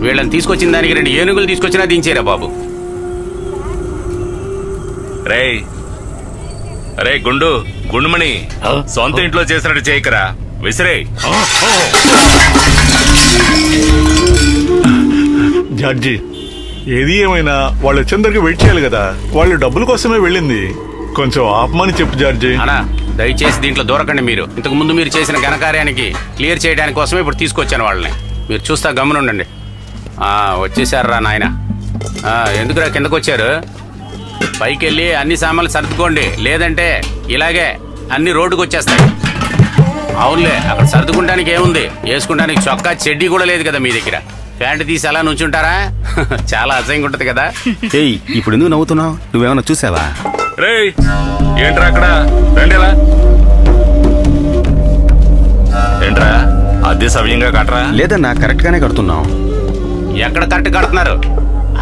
వీళ్ళని తీసుకొచ్చిన దానికి 2 ఏనుగులు తీసుకొచ్చినా దించేరా బాబు. రే గుండుమణి, సొంత ఇంట్లో చేసినట్టు చేయకరా, విసిరే. జార్జి, ఏది ఏమైనా వాళ్ళు వచ్చేందరికి వెయిట్ చేయాలి కదా. వాళ్ళు డబ్బుల కోసమే వెళ్ళింది, కొంచెం ఆపమని చెప్పు జార్జి. అన్నా దయచేసి దీంట్లో దూరకండి. మీరు ఇంతకు ముందు మీరు చేసిన ఘనకార్యానికి క్లియర్ చేయడానికి కోసమే ఇప్పుడు తీసుకొచ్చాను వాళ్ళని. మీరు చూస్తా గమనుండండి. వచ్చేసారా నాయన. ఎందుకురా కిందకు వచ్చారు? పైకి వెళ్ళి అన్ని సామాన్లు సర్దుకోండి, లేదంటే ఇలాగే అన్ని రోడ్డుకు వచ్చేస్తాయి. అవునులే, అక్కడ సర్దుకుంటానికి ఏముంది, వేసుకుంటానికి చొక్కా చెడ్డీ కూడా లేదు కదా మీ దగ్గర. ప్యాంటు తీసి అలా నుంచుంటారా? చాలా అసహ్యంగా ఉంటది కదా. ఇప్పుడు ఎందుకు నవ్వుతున్నావు? నువ్వేమన్నా చూసావా? ఏంట్రా అక్కడ రండిలా. ఏంట్రా అద్దె సవ్యంగా కట్టరా? లేదన్నా, కరెక్ట్ గానే కడుతున్నాం. ఎక్కడ కరెక్ట్ కడుతున్నారు?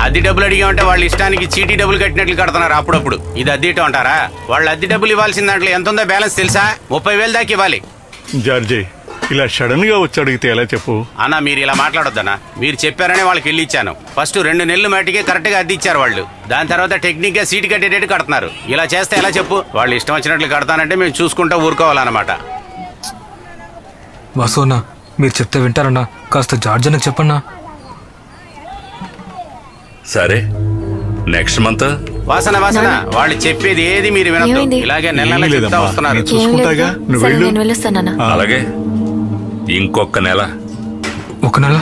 అద్దె డబ్బులు అడిగామంటే వాళ్ళ ఇష్టానికి చీటీ డబ్బులు కట్టినట్లు కడుతున్నారు. అప్పుడప్పుడు ఇది అద్దెటం అంటారా? వాళ్ళు అద్దె డబ్బులు ఇవ్వాల్సిన దాంట్లో ఎంత ఉందో బ్యాలెన్స్ తెలుసా? 30,000 దాకా ఇవ్వాలి. జార్జి, ఇలా సడన్ గా వచ్చి అడిగితే ఎలా చెప్పు? అన్నా మీరు ఇలా మాట్లాడొద్దన్నా. మీరు చెప్పారనే వాళ్ళకి వెళ్ళి ఇచ్చాను. ఫస్ట్ 2 నెలలు మట్టికే కరెక్ట్ గా అద్దె ఇచ్చారు వాళ్ళు. దాని తర్వాత టెక్నిక్ గా సీటు కట్టేటట్టు కడుతున్నారు. ఇలా చేస్తే ఎలా చెప్పు? వాళ్ళు ఇష్టం వచ్చినట్లు కడతానంటే మేము చూసుకుంటా ఊరుకోవాలన్నమాట. వాసోనా, మీరు చెప్తే వింటారన్నా. కాస్త జార్జనకు చెప్పన్నా. సరే, నెక్స్ట్ మంత్. వాసన వాళ్ళు చెప్పేది ఏది మీరు వినొద్దు. ఇలాగే నెల చెప్తా వస్తున్నారు. చూసుకుంటాగా, నువ్వు వెళ్ళు. అలాగే ఇంకొక నెల. ఒక నెల?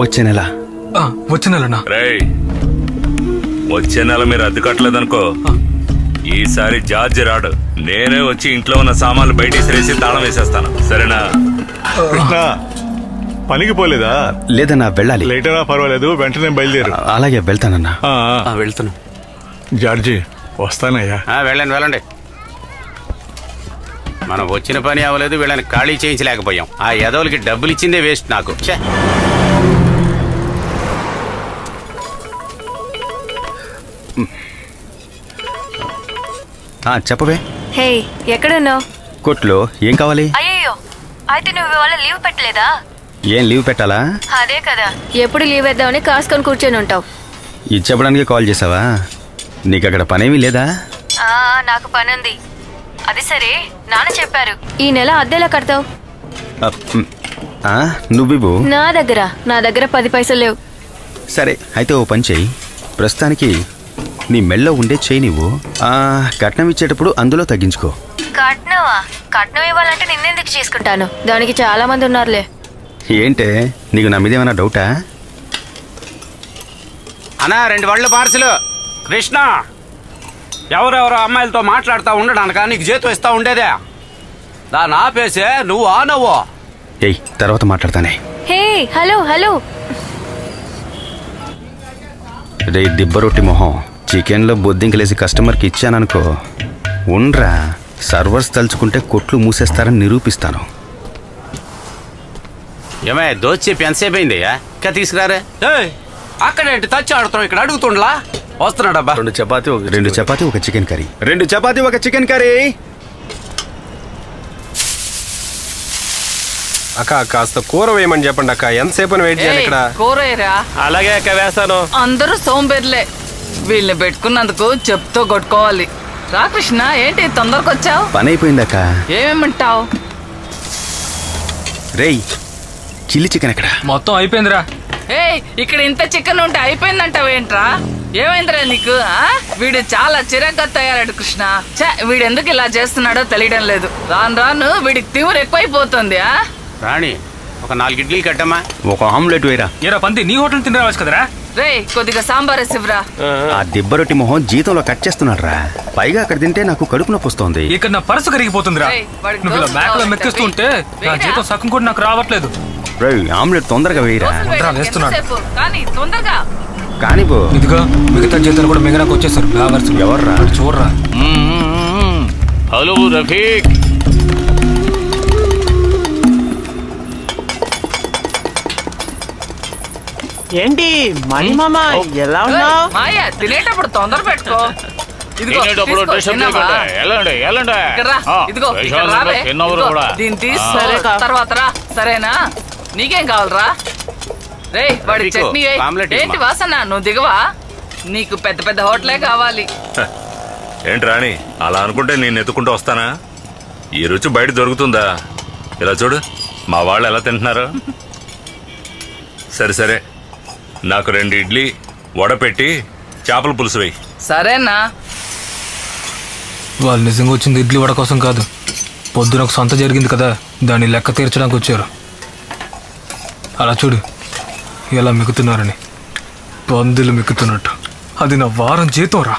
వచ్చే నెల. వచ్చే నెలనా? వచ్చే నెల మీరు అద్దె కట్టలేదనుకో, ఈసారి జార్జి రాడు. నేనే వచ్చి ఇంట్లో ఉన్న సామాన్లు బయట ఇసిరేసి తాళం వేసేస్తాను. సరేనా? పనికి పోలేదా? లేదన్నా, వెళ్ళాలి. లేట్ అయినా పర్వాలేదు, వెంటనే బయలుదేరు. అలాగే వెళ్తానన్నా. వెళ్తాను. జార్జి వస్తానయ్యా. వెళ్ళండి. మనం వచ్చిన పని అవ్వలేదు, వీళ్ళని ఖాళీ చేయించలేకపోయాం. ఆ యదవులకి డబ్బులు ఇచ్చిందే వేస్ట్ నాకు. చెప్పవే. హే, ఎక్కడున్నావు? కొట్లో. ఏం కావాలి? అయ్యో, అయితే నువ్వు ఇవాళ లీవ్ పెట్టలేదా? ఏం లీవ్ పెట్టాలా? అదే కదా, ఎప్పుడు లీవ్ వేద్దామని కాసుకొని కూర్చొని ఉంటావు. ఇది చెప్పడానికి కాల్ చేసావా? నీకు అక్కడ పనేమీ లేదా? నాకు పని ఉంది. అది సరే, నాన్న చెప్పారు ఈ నెల అద్దెలా కడతావు. నువ్వు నా దగ్గర 10 పైసలు లేవు. సరే అయితే ఓ పని చెయ్యి. ప్రస్తుతానికి నీ మెళ్ళో ఉండే చెయ్యి నువ్వు కట్నం ఇచ్చేటప్పుడు అందులో తగ్గించుకో. కట్నం ఇవ్వాలంటే నిన్నెందుకు చేసుకుంటాను? దానికి చాలా మంది ఉన్నారులే. ఏంటే, నీకు నా మీద ఏమైనా డౌటా? అన్నా 2 వడ్ల పార్సలు. కృష్ణ, ఎవరెవరో అమ్మాయిలతో మాట్లాడుతూ ఉండడానిక నీకు జీతం ఇస్తా ఉండేదే. దాన్ని ఆపేసే నువ్వు ఆనవ్వు. తర్వాత మాట్లాడతానే. హే, హలో. రే దిబ్బరొట్టి మొహం, చికెన్లో బొద్దింకలేసి కస్టమర్కి ఇచ్చాననుకో, ఉండ్రా, సర్వర్స్ తలుచుకుంటే కొట్లు మూసేస్తారని నిరూపిస్తాను. ఏమే దోచి చెప్పి ఎంతసేపు అయింది? ఇంకా తీసుకురారే. అక్కడేంటి తచ్చి ఆడుతాం, ఇక్కడ అడుగుతుండలా? వస్తున్నాడబ్బా. 2 chapati 1 chicken curry. 2 chapati 1 chicken curry. అక్క కాస్త కూర వేయమని చెప్పండి అక్క. ఎంతసేపు వెయిట్ చేయాలి ఇక్కడ? కూరరా? అలాగే అక్క, వేస్తాను. అందరూ సోంబేర్లే. వీళ్ళని పెట్టుకున్నందుకు చెప్తూ కొట్టుకోవాలి. రా కృష్ణ, ఏంటి తొందరగా వచ్చావు? పని అయిపోయిందక్క. ఏమేమంటావు? రేయ్, చిల్లీ చికెన్ ఎక్కడ? మొత్తం అయిపోయిందిరా. ఇక్కడ ఇంత చికెన్ ఉంటే అయిపోయిందంటావు ఏంట్రా? ఏమైందిరా నీకు? వీడు చాలా చిరాగ్గా తయారాడు కృష్ణ. వీడు ఎందుకు ఇలా చేస్తున్నాడో తెలియడం లేదు. రాను వీడికి తిమ్మురు ఎక్కువైపోతుంది. రాణి, ఒక 4 ఇడ్లీలు కట్టమ్మా. 1 ఆమ్లెట్ వేయరా. ఏరా పంది, నీ హోటల్ తిని రావచ్చు కదరా. కొద్దిగా సాంబార్ శివరా. ఆ దిబ్బరొట్టి మొహం జీతంలో కట్ చేస్తున్నాడు రా. పైగా అక్కడ తింటే నాకు కడుపు నొప్పి వస్తుంది. ఇక్కడ నా పర్సు కరిగిపోతుందిరా. నువ్వు ఇలా బ్యాగ్ లో మెక్కిస్తూ ఉంటే నా జీతం సగం కూడా నాకు రావట్లేదు. ఆమ్లెట్ తొందరగా వేయరా. వేస్తున్నాడు కానీ ఇదిగో మిగతా జీతాలు కూడా మిగనాకు వచ్చేసారు. ఎవర్రా చూడరా. హలో రఫీక్. ఏంటి మణి మామ ఎలా ఉన్నావు? మాయా తినేటప్పుడు తొందర పెట్టుకో. తర్వాత సరేనా? నీకేం కావాలరా? రే వాడి నీకు చట్నీ వేయ్. ఆమ్లెట్ ఏంటి ఇమ్మా. వాసన? నువ్వు దిగవా? నీకు పెద్ద పెద్ద హోటలే కావాలి. ఏంటి రాణి అలా అనుకుంటే నేను ఎత్తుకుంటూ వస్తానా? ఈ రుచి బయట దొరుకుతుందా? ఇలా చూడు మా వాళ్ళు ఎలా తింటున్నారు. సరే సరే నాకు 2 ఇడ్లీ వడ పెట్టి చేపల పులుసు వేయి. సరేనా? వాళ్ళు నిజంగా వచ్చింది ఇడ్లీ వడ కోసం కాదు. పొద్దున ఒక సొంత జరిగింది కదా, దాన్ని లెక్క తీర్చడానికి వచ్చారు. అలా చూడు ఎలా మిక్కుతున్నారని, పందులు మిక్కుతున్నట్టు. అది నా వారం జీతం రా.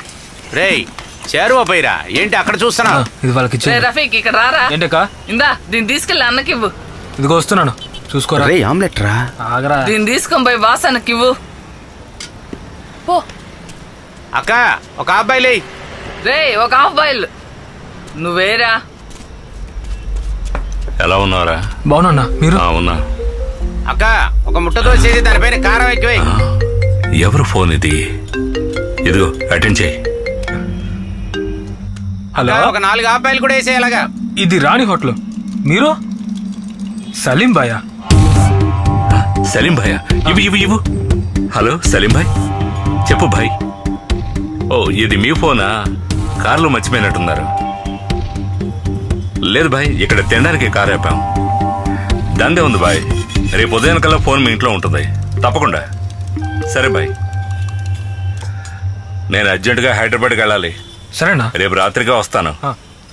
రేయ్ చేరువా పైరా, ఏంటి అక్కడ చూస్తున్నా? ఇది వాళ్ళకి రే రఫీక్ ఇక్కడ రారా. ఏంటక్కా? ఇందా దీన్ని తీసుకెళ్ళి అన్నకివ్వు. ఇదిగో వస్తున్నాను, చూసుకోరా. రే ఆమ్లెట్ రా. ఆగరా. దీన్ని తీసుకొని పోయి వాసనకివ్వు. పో. అక్క ఒక అబ్బాయి లే. రే ఒక హాఫ్ బాయిల్ నువ్వేరా. ఎలా ఉన్నారా? బాగున్నా మీరు? ఉన్నా. అక్క ఒక ముట్టతో చేసి దానిపైన కారం ఎక్కువ. ఎవరు ఫోన్ ఇది? ఇదిగో అటెండ్ చేయి. హలో, ఒక 4 అబ్బాయిలు కూడా వేసేలాగా. ఇది రాణి హోటల్. మీరు సలీం బాయా? సలీం భాయ్ ఇవ్వు ఇవ్వు ఇవ్వు. హలో సలీం భాయ్ చెప్పు భాయ్. ఓ ఇది మీ ఫోనా? కార్లో మర్చిపోయినట్టున్నారు. లేదు భాయ్, ఇక్కడ తినడానికి కారు ఆపాం. దాందే ఉంది భాయ్. రేపు ఉదయం కల్లా ఫోన్ మీ ఇంట్లో ఉంటుంది తప్పకుండా. సరే భాయ్, నేను అర్జెంటుగా హైదరాబాద్కి వెళ్ళాలి. సరేనా? రేపు రాత్రిగా వస్తాను.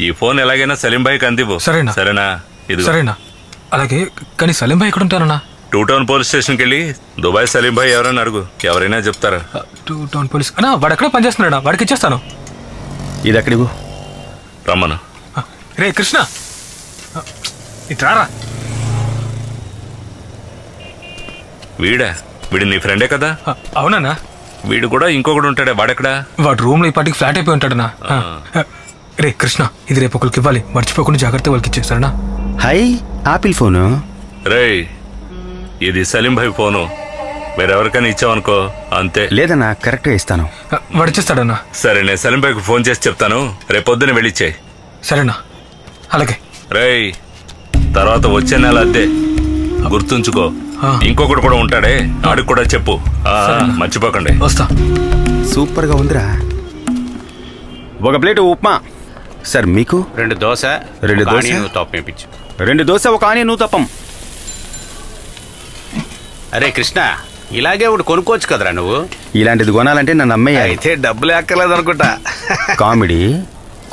ఈ ఫోన్ ఎలాగైనా సలీం భాయ్కి అందివ్వు. సరేనా? సరేనా? ఇది సరేనా? అలాగే. కానీ సలీం భాయ్ ఎక్కడ ఉంటారన్నా? 2 టౌన్ పోలీస్ స్టేషన్కి వెళ్ళి దుబాయ్ సలీం భాయ్ ఎవరైనా అడుగు, ఎవరైనా చెప్తారా. 2 టౌన్ పోలీస్ అన్నా, వాడు ఎక్కడ పనిచేస్తున్నాడా? వాడికి ఇచ్చేస్తాను. ఇది ఎక్కడివు? రమ్మను. రే కృష్ణ ఇట్రారా. వీడు నీ ఫ్రెండే కదా? అవునన్నా. వీడు కూడా ఇంకొకడు ఉంటాడే, వాడెక్కడా? వాడు రూమ్ లో ఇప్పటికి ఫ్లాట్ అయిపోయి ఉంటాడన్నా. రే కృష్ణ, ఇది రేపు ఒకరికి ఇవ్వాలి, మర్చిపోకుండా జాగ్రత్త వాళ్ళకి ఇచ్చేస్తారనా? High apple phone. రేయ్ ఇది సలీం భాయ్ ఫోను, వేరెవరికైనా ఇచ్చావనుకో అంతే. లేదన్నా కరెక్ట్గా ఇస్తాను. వాడు ఇచ్చేస్తాడన్నా. సరే నేను సలీం భాయ్కి ఫోన్ చేసి చెప్తాను, రేపు పొద్దున వెళ్ళిచ్చాయి. సరేనా? అలాగే. రేయ్ తర్వాత వచ్చే నెల అద్దె గుర్తుంచుకో. ఇంకొకడు కూడా ఉంటాడే, ఆడికి కూడా చెప్పు. మర్చిపోకండి. వస్తా. సూపర్గా ఉందిరా. ఒక ప్లేట్ ఉప్మా సార్. మీకు 2 దోశ, 2 దోశ, తప్పం వేయించు. 2 దోశ, 1 ఆనియన్ తప్పం. అరే కృష్ణ, ఇలాగే ఒకటి కొనుక్కోవచ్చు కదరా నువ్వు. ఇలాంటిది కొనాలంటే నన్ను అమ్మేయాలి. అయితే డబ్బులు ఎక్కలేదు అనుకుంటా. కామెడీ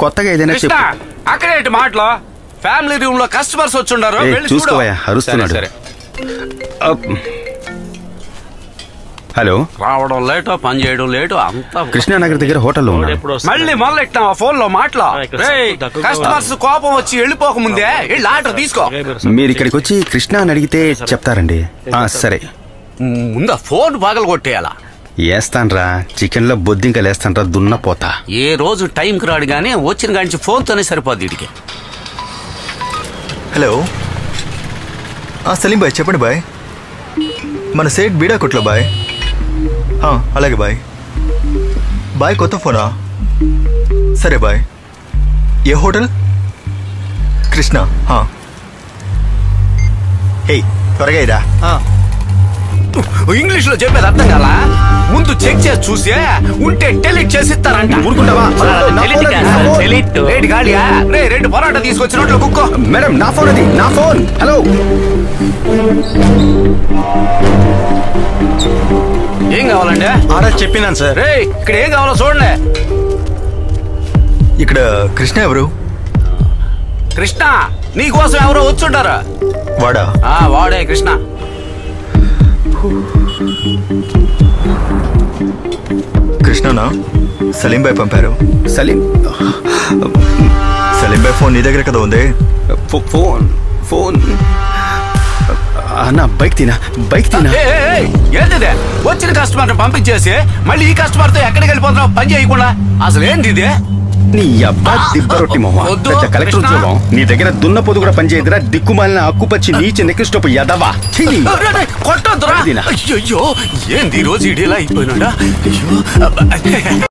కొత్తగా ఏదైనా చెప్పు. అక్కడేంటి మాటలో? ఫ్యామిలీ రూమ్ లో కస్టమర్స్ వచ్చుండారు. చూసుకోవయ్యా, అరుస్తున్నాడు. హలో. రావడం లేటో, పని చేయడం లేటో అంతా. కృష్ణానగర్ దగ్గర హోటల్లో ఉన్నా. మళ్ళీ మొదలెట్టాం ఆ ఫోన్ లో మాటలో. కస్టమర్స్ కోపం వచ్చి వెళ్ళిపోక ముందే వెళ్ళి ఆర్డర్ తీసుకో. మీరు ఇక్కడికి వచ్చి కృష్ణ అని అడిగితే చెప్తారండి. సరే ముందా ఫోన్ పగలు కొట్టేయాలా? వేస్తాన్రా, చికెన్ లో బొద్దింకలు వేస్తాన్రా, దున్నపోతా. ఏ రోజు టైంకి రాడు గానీ వచ్చిన గాంచి ఫోన్ తోనే సరిపోద్ది వీడికి. హలో సలీం బాయ్ చెప్పండి బాయ్. మన సేట్ బీడా కొట్లో బాయ్. అలాగే బాయ్. బాయ్ కొత్త ఫోనా? సరే బాయ్. ఏ హోటల్? కృష్ణ. హే త్వరగా ఇరా. ఇంగ్లీష్ లో చెప్పేది అర్థం కాలా? ముందు చెక్ చేసి చూసే ఉంటే టెలిట్ చేసి ఇస్తారంట. ఊరుకుంటావా? 2 పరాటా తీసుకొచ్చిన నోట్లో కుక్కో. మేడం నా ఫోన్ అది, నా ఫోన్. హలో ఏం కావాలండి? ఆర్డర్ చెప్పినాను సార్. రే ఇక్కడ ఏం కావాలో చూడండి. ఇక్కడ కృష్ణ ఎవరు? కృష్ణ నీ కోసం ఎవరో వచ్చుంటారా? వాడా? వాడే కృష్ణ. కృష్ణనా? సలీం బాయ్ పంపారు. సలీం బాయ్ ఫోన్ నీ దగ్గర కదా ఉంది. ఫోన్ అన్నా, బైక్ తినా. ఏంటిదే? వచ్చిన కస్టమర్ పంపించేసి మళ్ళీ ఈ కస్టమర్ తో ఎక్కడికి వెళ్ళిపోతున్నావు పని చేయకుండా? అసలు ఏంటి ఇదే? నీ అబ్బా దిబ్బ రొట్టి మొహ. పెద్ద కలెక్టర్ ఉద్యోగం నీ దగ్గర దున్నపోతు కూడా పనిచేయదురా. దిక్కుమాలిన అక్కుపచ్చి నీచి నెక్కిస్టోపు యదవా. కొట్టొద్దురా. అయ్యో ఏంది ఈ రోజు ఇడేలా అయిపోయినాడా? అయ్యో